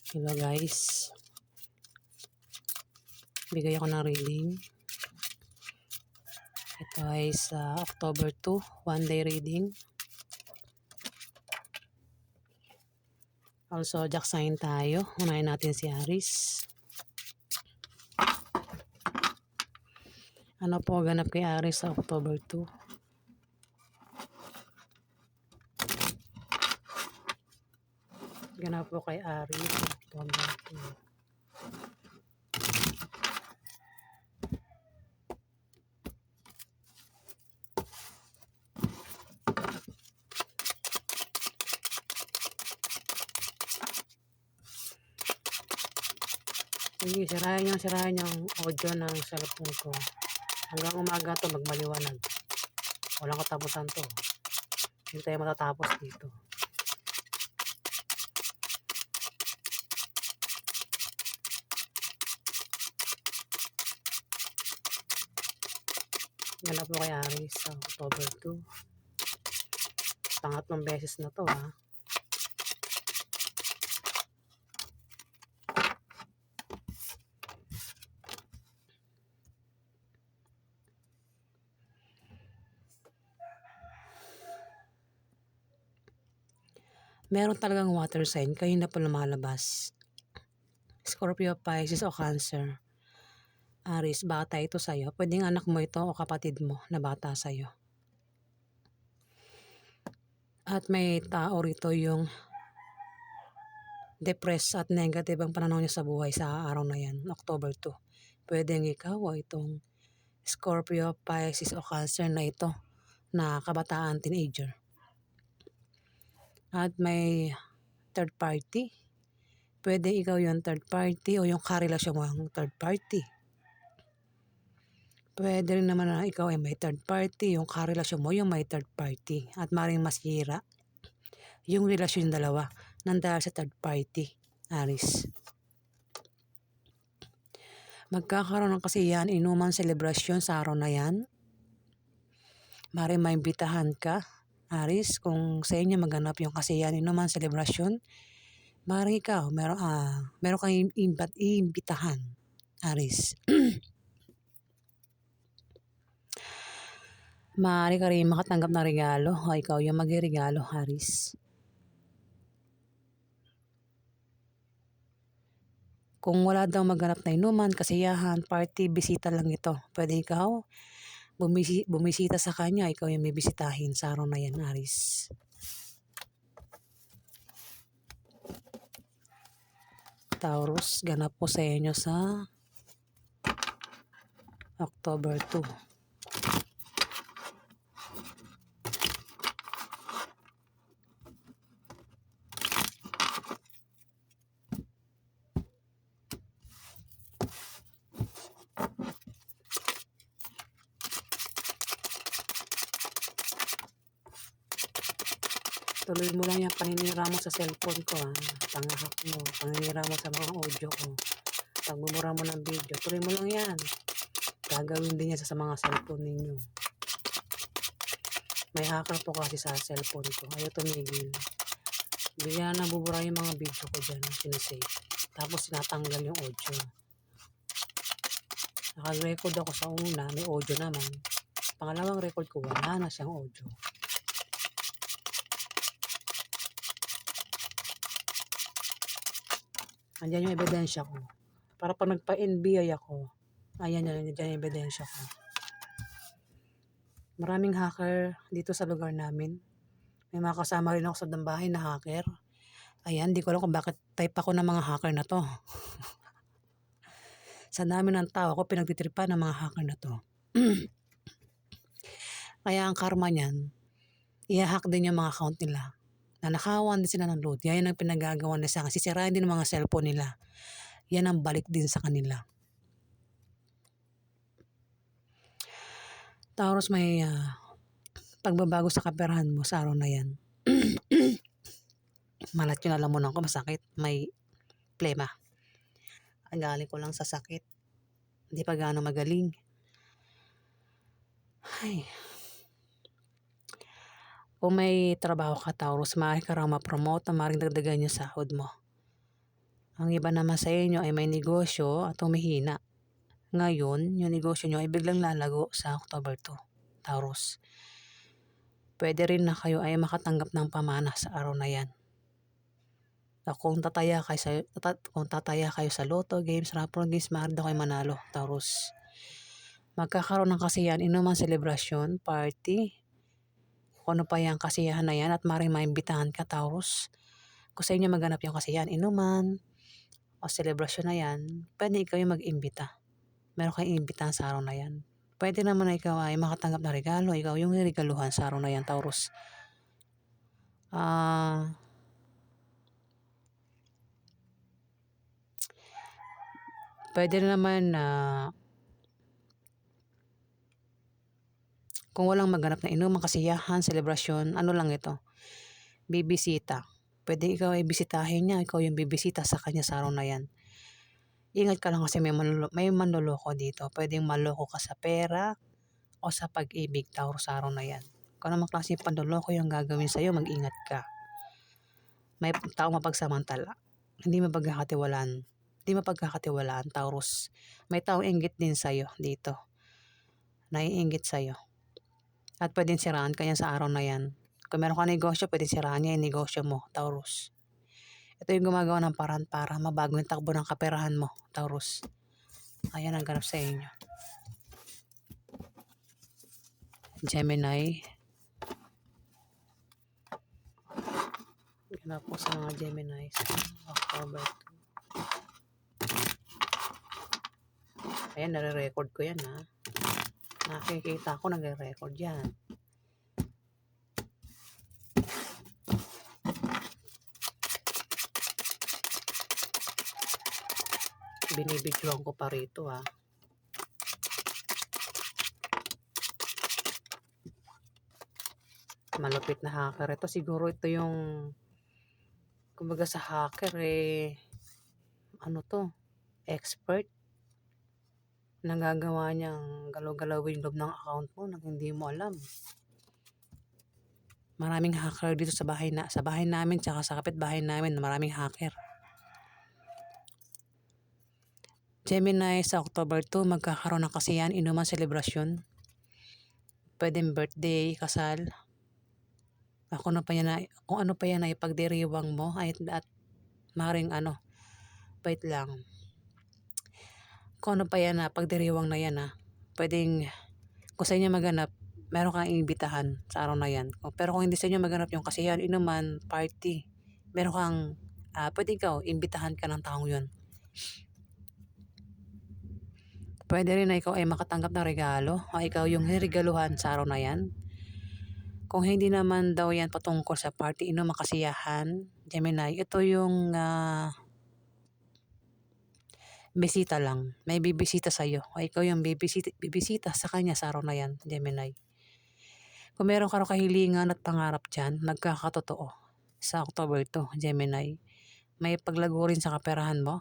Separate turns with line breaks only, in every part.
Hello guys, bigay ako ng reading. Ito ay sa October 2, one day reading. Also, jack sign tayo. Unahin natin si Aries. Ano po ganap kay Aries sa October 2? Ganap po kay Aries sa October 2. Sige, sirahin yung audio ng cellphone ko. Hanggang umaga to magmaliwanag. Walang katapusan to. Hindi tayo matatapos dito. Ganap po kay Aries sa October 2. Pangatlong beses na to ha. Meron talagang water sign kayo na po lumalabas. Scorpio, Pisces o Cancer. Aries, bata ito sa'yo. Pwedeng anak mo ito o kapatid mo na bata sa'yo. At may tao rito yung depressed at negative ang pananaw niya sa buhay sa araw na yan, October 2. Pwedeng ikaw o itong Scorpio, Pisces o Cancer na ito na kabataan, teenager. At may third party. Pwede ikaw yung third party o yung karelasyon mo yung third party. Pwede rin naman na ikaw ay may third party, yung karelasyon mo yung may third party. At maring masira yung relasyon ng dalawa nang dahil sa third party, Aries. Magkakaroon ng kasiyahan, inuman, selebrasyon sa araw na yan. Maring maimbitahan ka, Aries, kung sa inyo maganap yung kasiyahan, inuman, selebrasyon. Maring ikaw, meron kang iimbitahan, Aries. Maaari ka rin makatanggap ng regalo o ikaw yung mag-regalo, Aries. Kung wala daw maganap na inuman, kasiyahan, party, bisita lang ito. Pwede ikaw bumisita sa kanya, ikaw yung may bisitahin sa araw na yan, Aries. Taurus, ganap po sa inyo sa October 2. Tuloy mo lang yung paninira mo sa cellphone ko ha. Pangahak mo, paninira mo sa mga audio ko. Pagmumura mo ng video, tuloy mo lang yan. Gagawin din yan sa mga cellphone ninyo. May hacker po kasi sa cellphone ko. Ayaw tumigil. Bigla na bubura yung mga video ko dyan. Sinasave. Tapos sinatanggal yung audio. Naka-record ako sa una. May audio naman. Pangalawang record ko, wala na siyang audio. Andyan yung ebidensya ko. Para pag nagpa-NBI ako, ayan yan, andyan yung ebidensya ko. Maraming hacker dito sa lugar namin. May mga kasama rin ako sa dambahay na hacker. Ayan, di ko alam kung bakit type ako ng mga hacker na to. Sa dami ng tao ako, pinagtitripan ng mga hacker na to. Kaya ang karma niyan, i-hack din yung mga account nila. Nanakawan din sila ng load. Yan ang pinagagawa nila sa akin. Sisirain din ang mga cellphone nila. Yan ang balik din sa kanila. Taurus, may pagbabago sa kaperahan mo sa araw na yan. Malat yun, alam mo na ako, masakit. May plema. Ang galing ko lang sa sakit. Hindi pa gaano magaling. Ay. Kung may trabaho ka, Taurus, maaari ka raw ma-promote na maaaring dagdagan yung sahod mo. Ang iba naman sa inyo ay may negosyo at humihina. Ngayon, yung negosyo nyo ay biglang lalago sa October 2, Taurus. Pwede rin na kayo ay makatanggap ng pamana sa araw na yan. Kung tataya kayo sa Lotto games, raffle games, maaari daw kayo manalo, Taurus. Magkakaroon ng kasiyahan, inuman, selebrasyon, party. Kung ano pa yung kasiyahan na yan at maaaring maimbitahan ka, Taurus. Kung sa inyo maganap yung kasiyahan, inuman, o selebrasyon na yan, pwede ikaw yung mag-imbita. Meron kayong imbitahan sa araw na yan. Pwede naman na ikaw ay makatanggap ng regalo, ikaw yung regaluhan sa araw na yan, Taurus. Pwede naman na kung walang maganap na inuman, kasiyahan, selebrasyon, ano lang ito, bibisita. Pwede ikaw ay bisitahin niya, ikaw yung bibisita sa kanya sa araw na yan. Ingat ka lang kasi may manloloko dito. Pwedeng maloko ka sa pera o sa pag-ibig, Taurus, sa araw na yan. Kung anong klase panloloko yung gagawin sa'yo, mag-ingat ka. May tao mapagsamantala. Hindi mapagkakatiwalaan, Taurus. May taong inggit din sa'yo dito. Naiinggit sa'yo. At pwedeng siraan ka niya sa araw na yan. Kung meron ka negosyo, pwedeng siraan niya yung negosyo mo, Taurus. Ito yung gumagawa ng paraan para mabago yung takbo ng kaperahan mo, Taurus. Ayan ang ganap sa inyo. Gemini. Ganap po sa mga Gemini sa October 2. Ayan, nare-record ko yan, ha. Nakikita ko nagre-record yan. Binibidyoan ko pa rito, ha. Malupit na hacker ito. Siguro ito yung kumbaga sa hacker ano to, expert. Nagagawa niyang galaw-galawin loob ng account mo nang hindi mo alam. Maraming hacker dito sa bahay namin tsaka sa kapitbahay namin, maraming hacker. Gemini, sa October 2, magkakaroon ng kasiyahan, inuman, selebrasyon. Pwedeng birthday, kasal. Kung ano pa yan ay pagdiriwang mo at maring wait lang. Kung ano pa yan na pagdiriwang na yan, pwedeng kung sa inyo maganap, meron kang imbitahan sa araw na yan. Pero kung hindi sa inyo maganap yung kasiyahan, inuman, party, meron kang pwede ikaw, imbitahan ka ng taong yun. Pwede rin na ikaw ay makatanggap ng regalo o ikaw yung regaluhan sa araw na yan. Kung hindi naman daw yan patungkol sa party, inuman, kasiyahan, Gemini, ito yung bisita lang. May bibisita sa'yo o ikaw yung bibisita sa kanya sa araw na yan, Gemini. Kung meron ka kahilingan at pangarap dyan, magkakatotoo sa October 2, Gemini. May paglago rin sa kaperahan mo.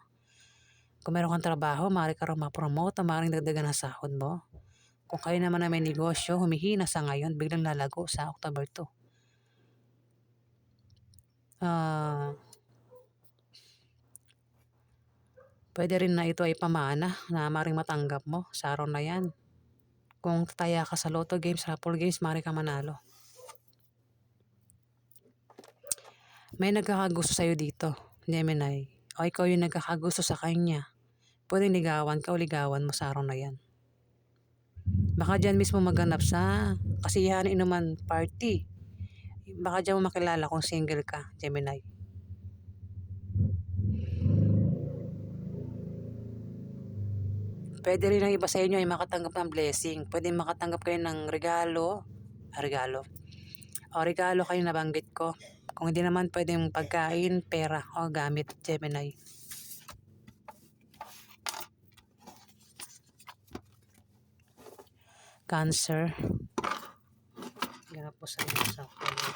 Kung meron kang trabaho, maaari ka rin ma-promote o maaaring dagdagan ang sahod mo. Kung kayo naman na may negosyo, humihina sa ngayon, biglang lalago sa October 2. Pwede rin na ito ay pamana na maaaring matanggap mo sa araw na yan. Kung tataya ka sa Lotto games, raffle games, maaari ka manalo. May nagkakagusto sa'yo dito, Gemini. O ikaw yung nagkakagusto sa kanya. Pwede ligawan ka o ligawan mo sa araw na yan. Baka dyan mismo maganap sa kasiyahan, inuman, party. Baka dyan mo makilala kung single ka, Gemini. Pwede rin ang iba sa inyo ay makatanggap ng blessing. Pwede makatanggap kayo ng regalo. O regalo kayo nabanggit ko. Kung hindi naman pwedeng pagkain, pera o gamit, Gemini. Cancer. Ganap po sa inyo sa October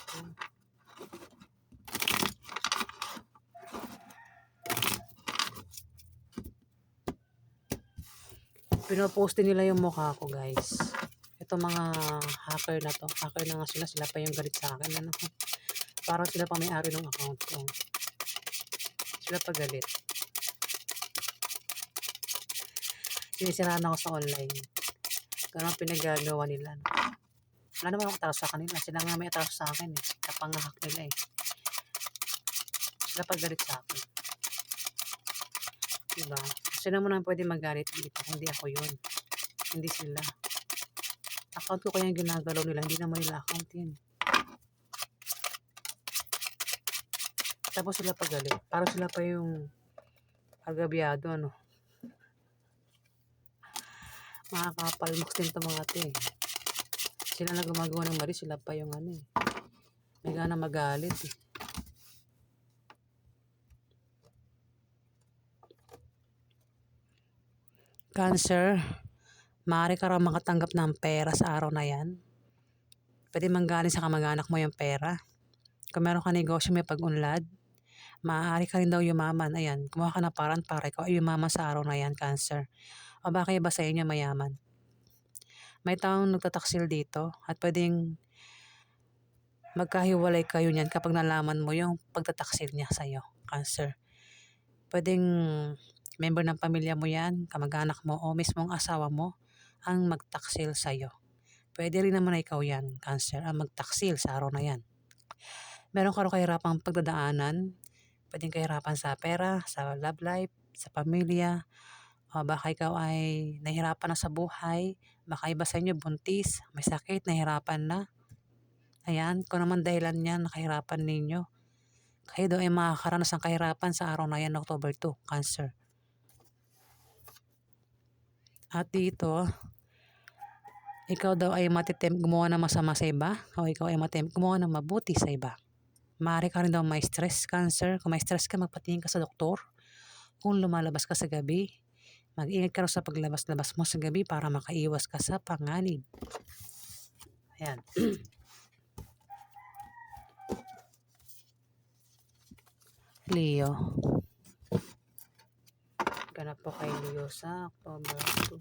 2. Pinoposte nila yung mukha ko, guys. Ito mga hacker na to. Hacker na nga sila pa yung galit sa akin. Parang sila pa may-ari ng account ko. Sila pa galit. sinisiraan ako sa online. Ganun ang pinagagawa nila. Wala naman ako atraso sa kanila. Sila nga may atraso sa akin eh. Sa pangahak nila eh. Sila paggalit sa akin. Diba? Sila mo naman pwede magalit dito. Hindi ako yun. Hindi sila. Account ko kaya yung ginagalaw nila. Hindi naman nila account yun. Tapos sila pagalit. Parang sila pa yung agabyado, ano. Makakapalmoks din ito mga ate. Sila na gumagawa ng mali. Sila pa yung ano eh. May gana magalit eh. Cancer, maaari ka raw makatanggap ng pera sa araw na yan. Pwede manggaling sa kamag-anak mo yung pera. Kung meron ka negosyo may pag-unlad, maaari ka rin daw yumaman. Ayan, kumuha ka na parang para ikaw ay yumaman sa araw na yan, Cancer. O baka iba sa inyo mayaman. May taong nagtataksil dito at pwedeng magkahiwalay kayo niyan kapag nalaman mo yung pagtataksil niya sa'yo, Cancer. Pwedeng member ng pamilya mo yan, kamag-anak mo o mismong asawa mo ang magtaksil sa'yo. Pwede rin naman na ikaw yan, Cancer, ang magtaksil sa araw na yan. Meron ka rin kahirapang pagdadaanan. Pwedeng kahirapan sa pera, sa love life, sa pamilya. O baka ikaw ay nahihirapan na sa buhay. Baka iba sa inyo buntis, may sakit, nahihirapan na. Ayan, kung naman dahilan niyan, nakahirapan ninyo. Kayo daw ay makakaranas ng kahirapan sa araw na yan, October 2, Cancer. At dito, ikaw daw ay matitempt gumawa ng masama sa iba o ikaw ay matitempt gumawa ng mabuti sa iba. Maaari ka rin daw may stress, Cancer. Kung may stress ka, magpatingin ka sa doktor. Kung lumalabas ka sa gabi, mag-ingat ka rin sa paglabas-labas mo sa gabi para makaiwas ka sa panganib. Ayan. Leo. Ganap po kay Leo sa October 2.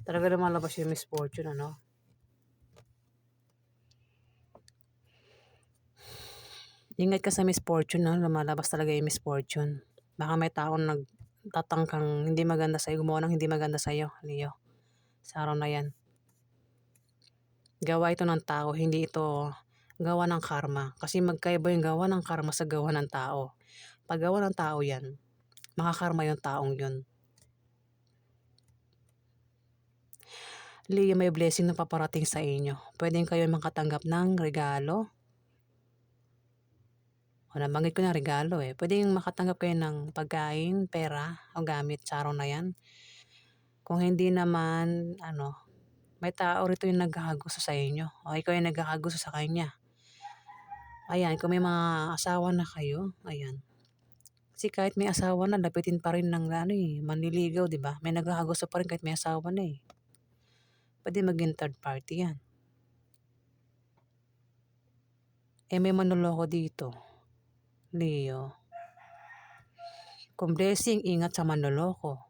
Talaga lumalabas yung misfortune, ano? Ingat ka sa misfortune, no? Lumalabas talaga yung misfortune. Baka may taong nagtatangkang hindi maganda sa'yo, gumawa ng hindi maganda sa'yo, Leo. Sa araw na yan. Gawa ito ng tao, hindi ito gawa ng karma. Kasi magkaiba yung gawa ng karma sa gawa ng tao. Pag gawa ng tao yan, makakarma yung taong yun. Leo, may blessing na paparating sa inyo. Pwedeng kayo makatanggap ng regalo. O nabanggit ko na regalo eh. Pwedeng makatanggap kayo ng pagkain, pera, o gamit sa araw na yan. Kung hindi naman, may tao rito yung naghahagusto sa inyo. O ikaw yung naghahagusto sa kanya. Ayan, kung may mga asawa na kayo, ayan. Kasi kahit may asawa na, lapitin pa rin ng manliligaw, di ba? May naghahagusto pa rin kahit may asawa na eh. Pwede maging third party yan. Eh may manloloko dito, Leo. Kung blessing, ingat sa manloloko.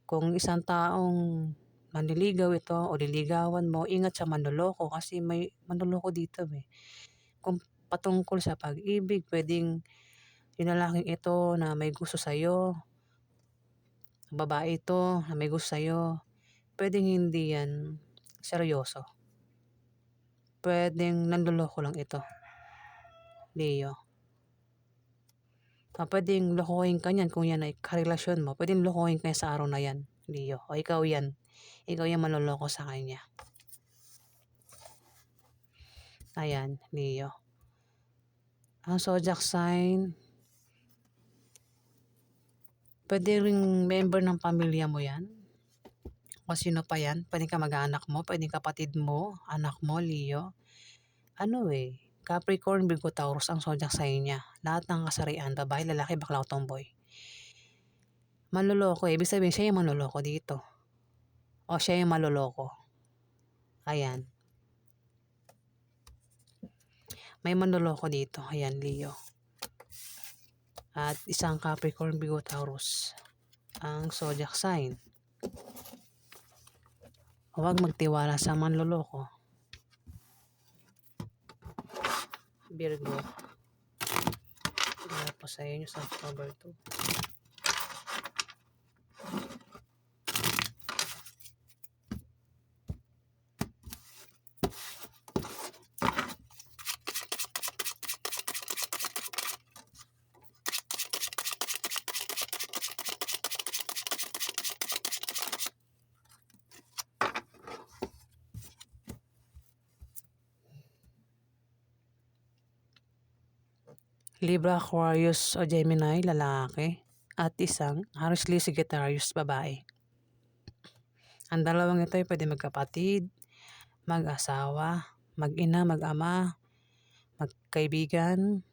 Kung isang taong manliligaw ito o liligawan mo, ingat sa manloloko kasi may manloloko dito eh. Kung patungkol sa pag-ibig, pwedeng yung lalaking ito na may gusto sa'yo, babae ito na may gusto sa'yo, pwedeng hindi yan seryoso. Pwedeng nanloloko lang ito, Leo. Pwedeng lokohin ka niyan kung yan ay karelasyon mo. Pwedeng lokohin ka sa araw na yan, Leo. O ikaw yan. Ikaw yung maloloko sa kanya. Ayan, Leo. Ang zodiac sign, pwede ring member ng pamilya mo yan. O sino pa yan? Pwedeng kamag-anak mo, pwedeng kapatid mo, anak mo, Leo. Capricorn, Virgo, Taurus ang zodiac sign niya. Lahat ng kasarian, babae, lalaki, bakla o tomboy. Manloloko ibig sabihin siya yung manloloko dito. O siya yung maloloko. Ayan. May manloloko dito. Ayan, Leo. At isang Capricorn, Virgo, Taurus ang zodiac sign. Huwag magtiwala sa manloloko. Virgo. Wala po sa inyo sa October 2. Libra, Aquarius o Gemini, lalaki. At isang Aries, Leo, Sagittarius, babae. Ang dalawang ito ay pwede magkapatid, mag-asawa, mag-ina, mag-ama, magkaibigan.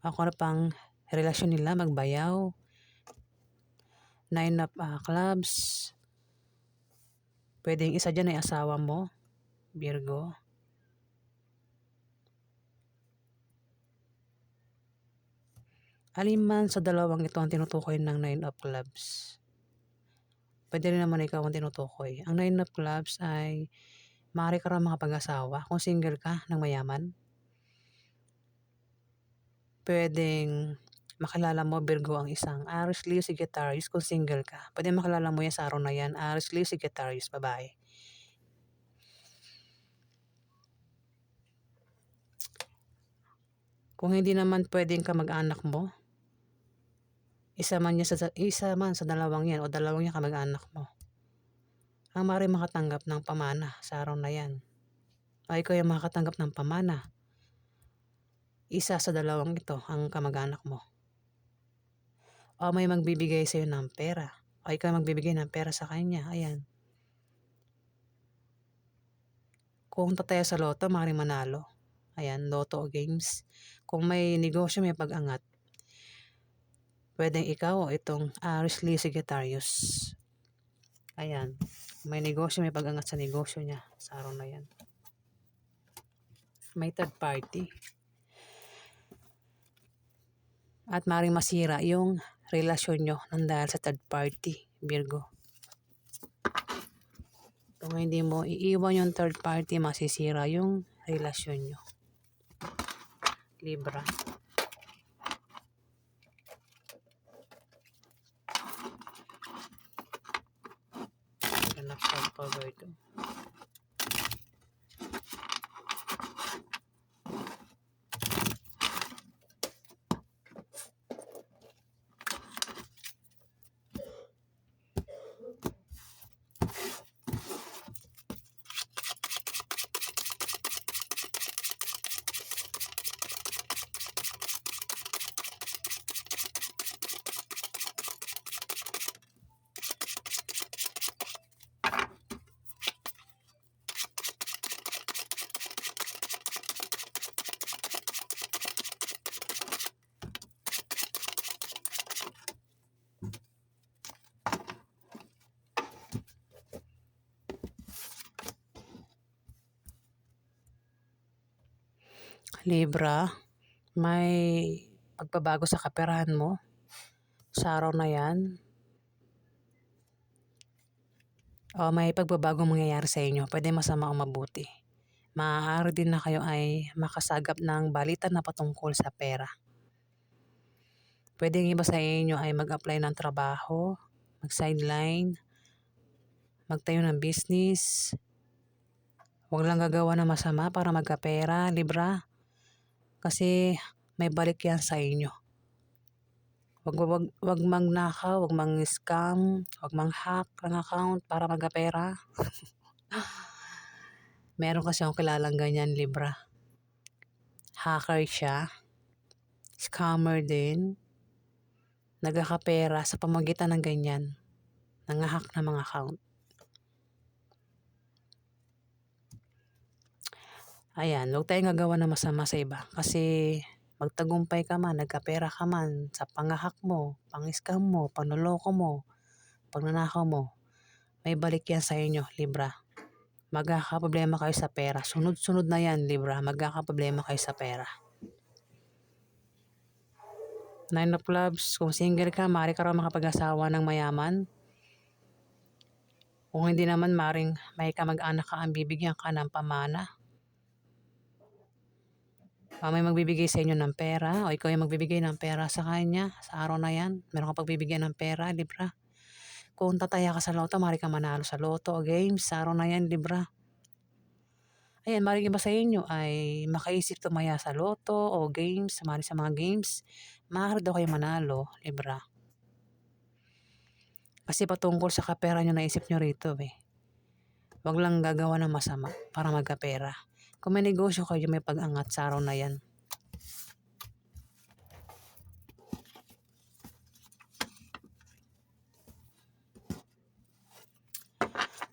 Ako na pang relasyon nila, magbayaw. 9 of clubs. Pwedeng isa dyan ay asawa mo, Virgo. Alin man sa dalawang ito ang tinutukoy ng 9 of clubs. Pwede rin naman ikaw ang tinutukoy. Ang 9 of clubs ay maaari ka rin makapag-asawa kung single ka ng mayaman. Pwedeng makilala mo, Virgo, ang isang Aries, Leo, Sagittarius kung single ka. Pwede makilala mo yan sa araw na yan, Aries, Leo, Sagittarius, babae. Kung hindi naman pwedeng ka mag-anak mo, isa man sa dalawang yan o dalawang yan kamag-anak mo, ang maaari makatanggap ng pamana sa araw na yan. O ikaw yung makatanggap ng pamana. Isa sa dalawang ito ang kamag-anak mo. O may magbibigay sa'yo ng pera. O ikaw magbibigay ng pera sa kanya. Ayan. Kung tataya sa loto, maaari manalo. Ayan, loto o games. Kung may negosyo, may pag-angat. Pwedeng ikaw o itong Aries, Leo, Sagittarius. Ayan. May negosyo, may pag-angat sa negosyo niya sa araw na yan. May third party. At maaaring masira yung relasyon nyo nang dahil sa third party, Virgo. Kung hindi mo iiwan yung third party, masisira yung relasyon nyo. Libra. Anak sa October 2. Libra, may pagbabago sa kaperahan mo sa araw na yan. O may pagbabagong mangyayari sa inyo. Pwede masama o mabuti. Maaari din na kayo ay makasagap ng balitan na patungkol sa pera. Pwede iba sa inyo ay mag-apply ng trabaho, mag-sideline, magtayo ng business. Huwag lang gagawa ng masama para magkapera, Libra. Kasi may balik yan sa inyo. Wag magnakaw, wag mang-scam, wag mang-hack ng account para magkapera. Meron kasi akong kilalang ganyan, Libra. Hacker siya. Scammer din. Nagkakapera sa pamagitan ng ganyan. Nang-hack na mga account. Ayan, huwag tayong gagawa ng masama sa iba kasi magtagumpay ka man, nagkapera ka man sa pangahak mo, pang-scam mo, panloloko mo, pagnanakaw mo, may balik yan sa inyo, Libra. Magkakaproblema kayo sa pera. Sunod-sunod na yan, Libra. Magkakaproblema kayo sa pera. Nine of Clubs, kung single ka, maaari ka raw makapag-asawa ng mayaman. Kung hindi naman, maaaring may kamag-anak ka ang bibigyan ka ng pamana. May magbibigay sa inyo ng pera o ikaw yung magbibigay ng pera sa kanya sa araw na yan. Meron kang pagbibigyan ng pera, Libra. Kung tataya ka sa loto, maaari kang manalo sa loto o games sa araw na yan, Libra. Ayan, maaaring iba sa inyo ay makaisip tumaya sa loto o games, sumali sa mga games. Maaari daw kayo manalo, Libra. Kasi patungkol sa kapera nyo naisip nyo rito eh. Huwag lang gagawa ng masama para magkapera. Kung may negosyo kayo, may pag-angat sa araw na yan.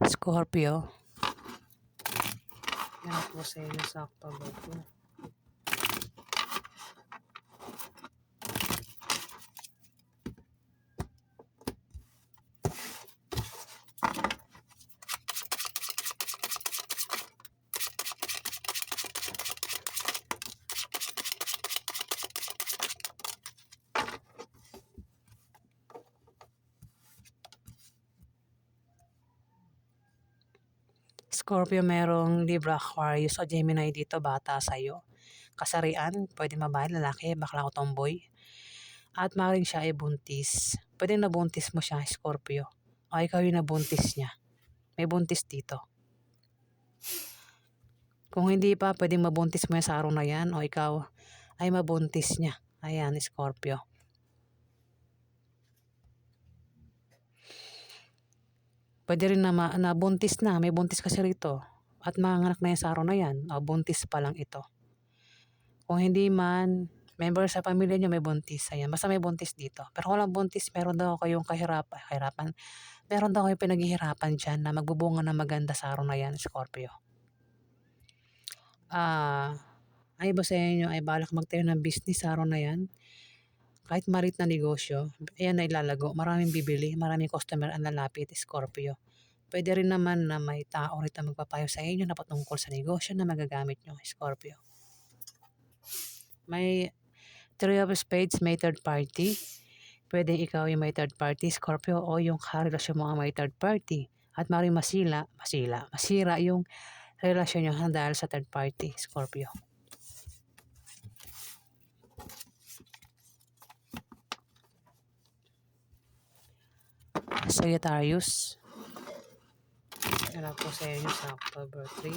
Scorpio. Yan po sa inyo sa October 2. Scorpio, merong Libra, Aquarius o Gemini dito, bata sa'yo. Kasarian, pwede babae, lalaki, bakla o tomboy. At maaaring siya ay buntis. Pwede nabuntis mo siya, Scorpio. O ikaw yung nabuntis niya. May buntis dito. Kung hindi pa, pwedeng mabuntis mo yan sa araw na yan o ikaw ay mabuntis niya. Ayan, Scorpio. Pwede rin na nabuntis na, may buntis kasi rito. At manganak na yan sa araw na yan, o buntis pa lang ito. Kung hindi man, member sa pamilya nyo may buntis. Ayan, basta may buntis dito. Pero kung walang buntis, meron daw kayong kahirapan. Meron daw kayong pinaghihirapan dyan na magbubunga na maganda sa araw na yan, Scorpio. Ay ba sa inyo ay balak magtayo ng business sa araw na yan? Kahit marit na negosyo, ayan na ilalago. Maraming bibili, maraming customer ang lalapit, Scorpio. Pwede rin naman na may tao rito magpapayo sa inyo na patungkol sa negosyo na magagamit nyo, Scorpio. May Three of Spades, may third party. Pwede ikaw yung may third party, Scorpio, o yung karelasyon mo ang may third party. At maaaring masira yung relasyon nyo dahil sa third party, Scorpio. Sagittarius. Yan po sa inyo sa October 3.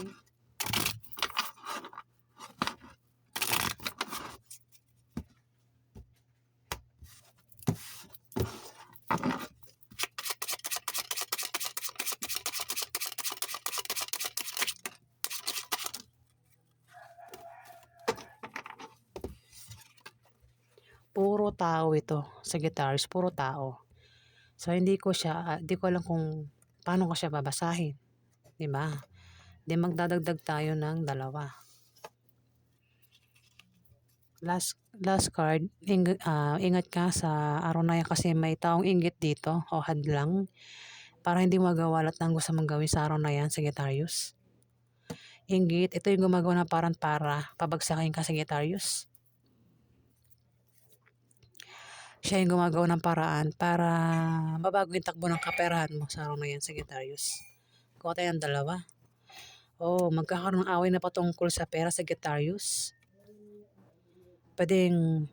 Puro tao ito, Sagittarius, puro tao. So hindi ko alam kung paano ko siya babasahin, 'di ba? Di magdadagdag tayo ng dalawa. Last card, ingat ka sa araw na yan kasi may taong inggit dito o hadlang para hindi magawa lahat ng gusto mong gawin sa araw na yan, Sagittarius. Inggit, ito yung gumagawa ng parang para pabagsakin ka, Sagittarius. Siya yung gumagawa ng paraan para mabago yung takbo ng kaperahan mo sa araw na yan, Sagittarius. Kuha tayo ng dalawa. Magkakaroon ng away na patungkol sa pera, Sagittarius. Pwedeng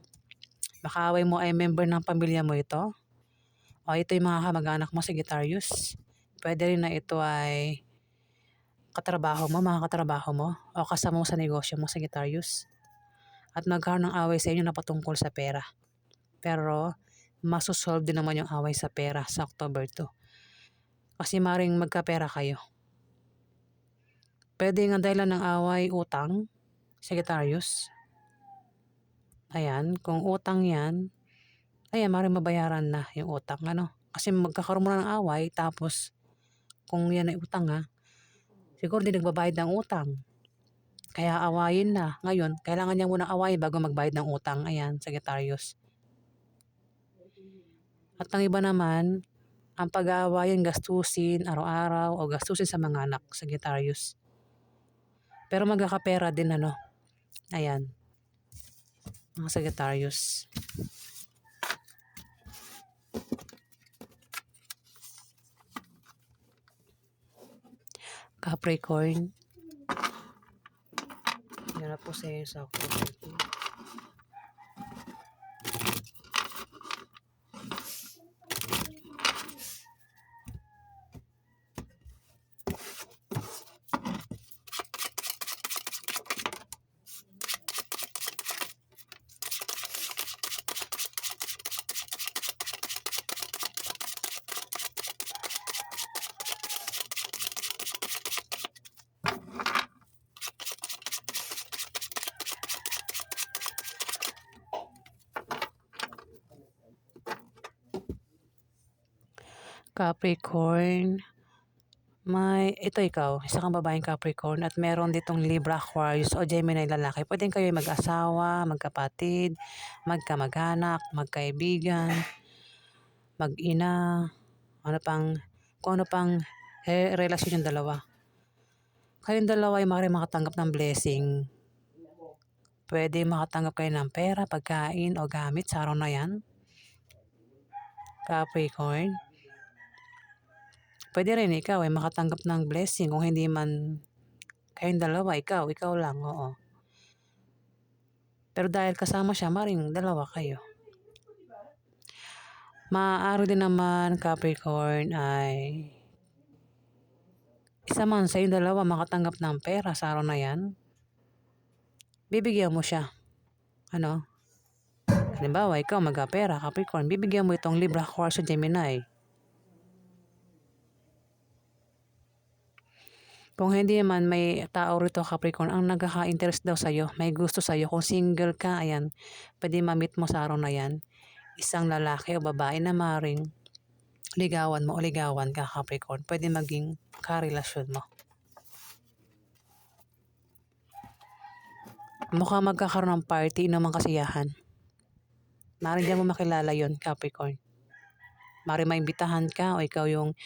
makaaway mo ay member ng pamilya mo ito. O ito yung mga kamag-anak mo, Sagittarius. Pwede rin na ito ay mga katrabaho mo, o kasama mo sa negosyo mo, Sagittarius. At magkaroon ng away sa inyo na patungkol sa pera. Pero masusolve din naman yung away sa pera sa October 2. Kasi maring magkapera kayo. Pwede nga dahilan ng away, utang, Sagittarius. Ayan, kung utang yan, ayan, maring mabayaran na yung utang, Kasi magkakaroon mo na ng away, tapos kung yan ay utang siguro hindi nagbabayad ng utang. Kaya awayin na. Ngayon, kailangan niya munang awayin bago magbayad ng utang. Ayan, Sagittarius. At ang iba naman, ang pag-aawayan gastusin araw-araw o gastusin sa mga anak, Sagittarius. Pero magkakapera din ano. Ayan, mga Sagittarius. Capricorn. Yan na po sa iyo sa October 2. Capricorn. Ito ikaw, isa kang babaeng Capricorn at meron ditong Libra, Aquarius o Gemini lalaki. Pwedeng kayo mag-asawa, magkapatid, magkamag-anak, magkaibigan, mag-ina, kung ano pang relasyon yung dalawa. Kayong dalawa ay maaaring makatanggap ng blessing. Pwede makatanggap kayo ng pera, pagkain o gamit sa araw na yan. Capricorn. Pwede rin ikaw ay makatanggap ng blessing kung hindi man kayong dalawa, ikaw lang, oo. Pero dahil kasama siya, maring dalawa kayo. Maaari din naman Capricorn ay isa man sa yung dalawa makatanggap ng pera sa araw na yan. Bibigyan mo siya. Ano? Halimbawa, ikaw magkapera, Capricorn, bibigyan mo itong Libra, Aquarius, Gemini. Kung hindi man may tao rito Capricorn ang nagkaka-interest daw sa'yo, may gusto sa'yo, kung single ka, ayan, pwede ma-meet mo sa araw na yan. Isang lalaki o babae na maring ligawan mo o ligawan ka Capricorn, pwede maging karelasyon mo. Mukhang magkakaroon ng party, inuman kasiyahan. Maring diyan mo makilala yon Capricorn. Maring maimbitahan ka o ikaw yung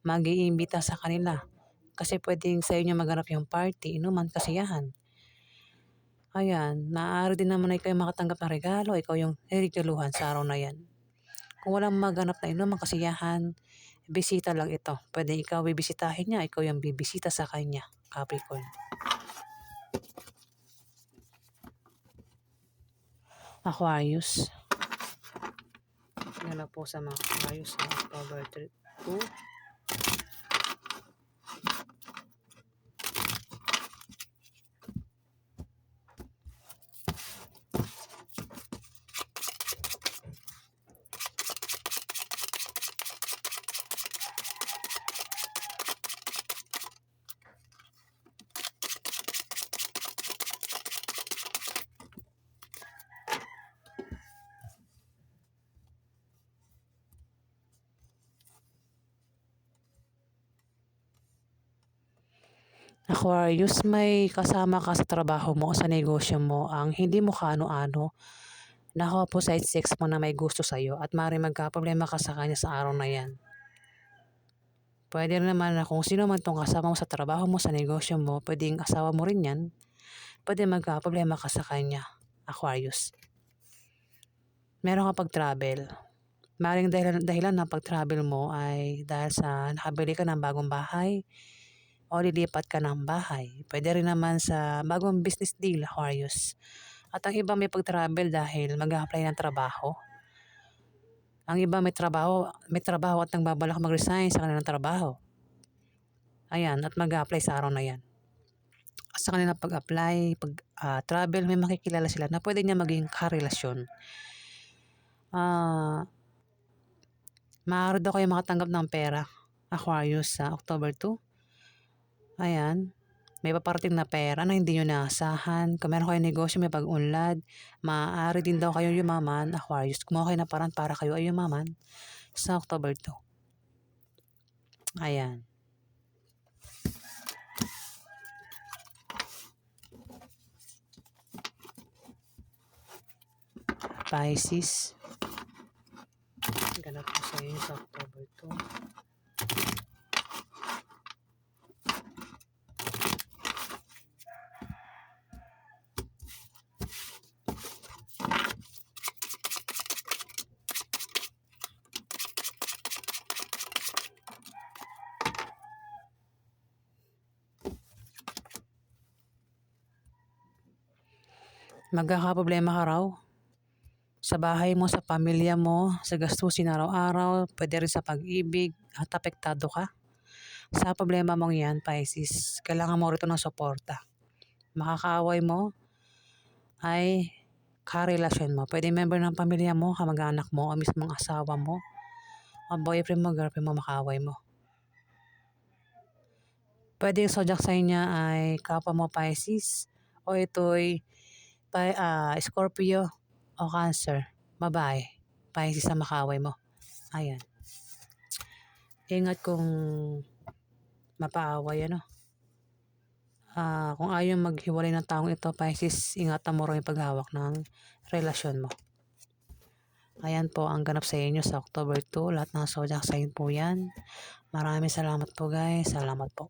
mag-iimbita sa kanila. Kasi pwedeng sa inyo maganap yung party, inuman, kasiyahan. Ayan, maaari din naman na ikaw yung makatanggap ng regalo, ikaw yung regaluhan sa araw na yan. Kung walang maganap na inuman, kasiyahan, bisita lang ito. Pwede ikaw bibisitahin niya, ikaw yung bibisita sa kanya, Capricorn. Aquarius. Yan na po sa mga Aquarius sa October 2. Aquarius, may kasama ka sa trabaho mo o sa negosyo mo ang hindi mo kaano-ano. Nakuha po sa sex mo na may gusto sa'yo at maaaring magka-problema ka sa kanya sa araw na yan. Pwede rin naman na kung sino man tong kasama mo sa trabaho mo, sa negosyo mo, pwedeng asawa mo rin yan. Pwede magka-problema ka sa kanya, Aquarius. Meron ka pag-travel. Maaaring dahilan ng pag-travel mo ay dahil sa nakabili ka ng bagong bahay o lilipat ka ng bahay. Pwede rin naman sa bagong business deal, Aquarius. At ang iba may pag-travel dahil mag-a-apply ng trabaho. Ang iba may trabaho at nagbabalak mag-resign sa kanilang trabaho. Ayan, at mag-a-apply sa araw na yan. Sa kanilang pag-apply, travel, may makikilala sila na pwede niya maging karelasyon. Maaari daw kayo makatanggap ng pera, Aquarius, sa October 2. Ayan, may paparating na pera na hindi nyo naasahan. Kung meron kayong negosyo, may pag-unlad. Maaari din daw kayo yumaman, Aquarius. Kumuha kayo ng paraan para kayo ay yumaman sa October 2. Ayan. Pisces. Ganap po sa inyo sa October 2. Magkakaproblema ka raw sa bahay mo, sa pamilya mo, sa gastusin araw-araw, pwede rin sa pag-ibig at apektado ka. Sa problema mong yan, Pisces, kailangan mo rito ng suporta. Makakaaway mo ay karelasyon mo. Pwede member ng pamilya mo, kamag-anak mo, o mismong asawa mo, o boyfriend mo, girlfriend mo, makaaway mo. Pwede yung zodiac sign niya ay kapwa mo Pisces, o ito'y Scorpio o Cancer, babae, Pisces na makaaway mo. Ayan. Ingat kung mapaaway, ano. Kung ayaw maghiwalay ng taong ito, Pisces, ingatan mo rin yung paghawak ng relasyon mo. Ayan po ang ganap sa inyo sa October 2. Lahat ng zodiac sign po yan. Maraming salamat po guys. Salamat po.